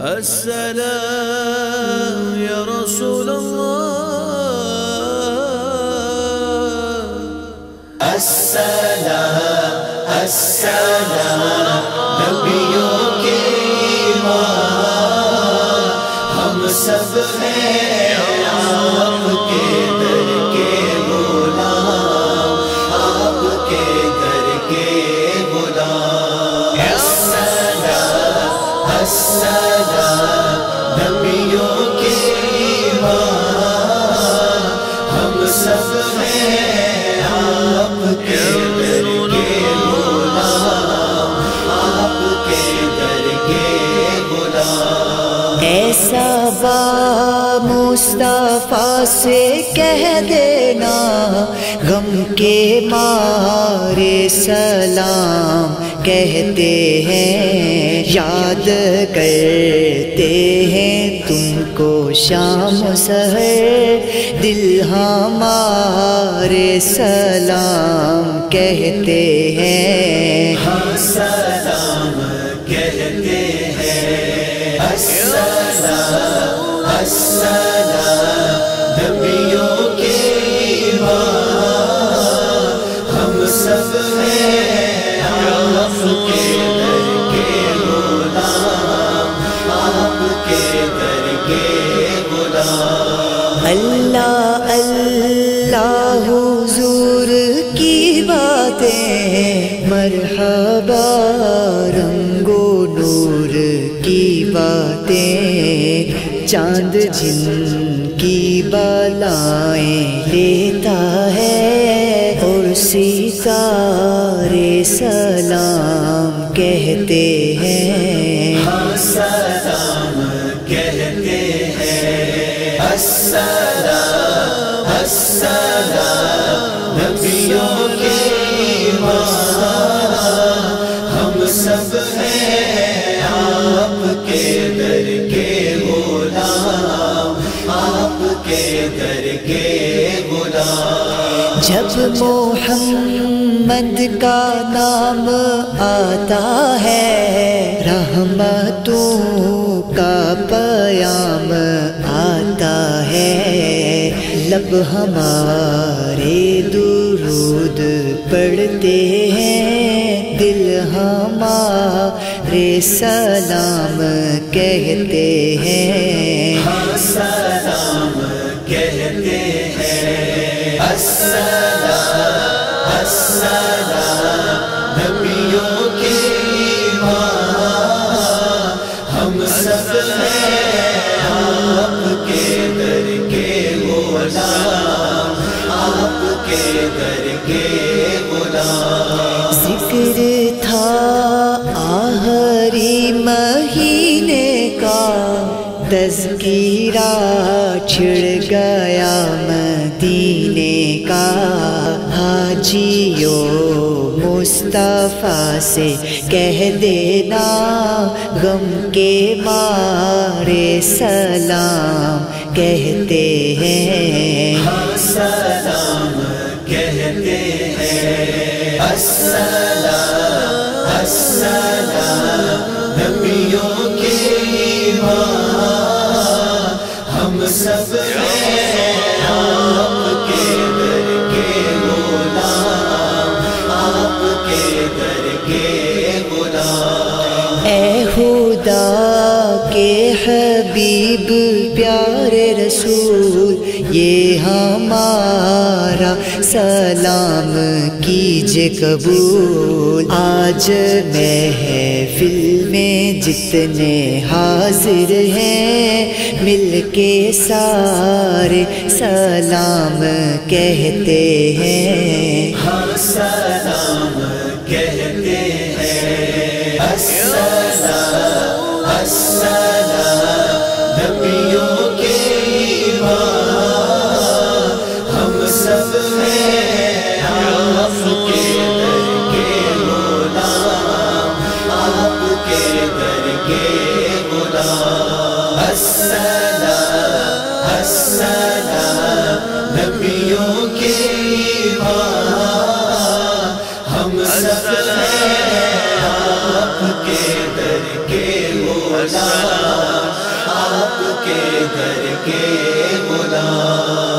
السلام يا رسول الله السلام السلام نبیوں کے امام ہم سب ہیں آپ کے در کے غلام آپ کے در کے غلام السلام السلام نبیوں کے امام ہم سب ہیں آپ کے در کے غلام آپ کے در کے غلام ایسا با مصطفیٰ سے کہہ دینا غم کے مارے سلام کہتے ہیں یاد کرتے ہیں تم کو شام سحر دل ہمارے سلام کہتے ہیں سلام کہتے ہیں السلام السلام نبیوں کے امام ہم سب ہیں آپ کے در کے غلام آپ کے در کے غلام اللہ اللہ حضور کی باتیں مرحبا رنگ و نور کی باتیں چاند جن کی بالائیں لیتا ہے اور ستارے سلام کہتے ہیں سلام کہتے ہیں السلام السلام نبیوں کے امام ہم سب ہیں آپ کے در کے غلام آپ کے در کے غلام جب محمد کا نام آتا ہے رحمتوں کا پیام آتا ہے لب ہمارے درود پڑھتے ہیں دل ہمارے سلام کہتے ہیں سلام کہتے ہیں السلام السلام نبیوں کے امام ہم سب ہیں آپ کے در کے غلام آپ کے در کے غلام ذکر تھا آخری مہینے کا تذکیرہ چھڑ گیا مدینے کا حاجیو مصطفیٰ سے کہہ دینا غم کے مارے سلام کہتے ہیں سلام کہتے ہیں السلام السلام نبیوں کے امام ہم سب ہیں آپ کے در کے غلام آپ کے در کے غلام اے خدا کے حبیب پیارے رسول یہ ہمارا سلام کیجے قبول آج محفل میں جتنے حاضر ہیں مل کے سارے سلام کہتے ہیں سلام کہتے ہیں السلام السلام نبیوں کے امام ہم سب ہیں آپ کے در کے غلام آپ کے در کے غلام السلام السلام نبیوں کے امام ہم غلام آپ کے در کے غلام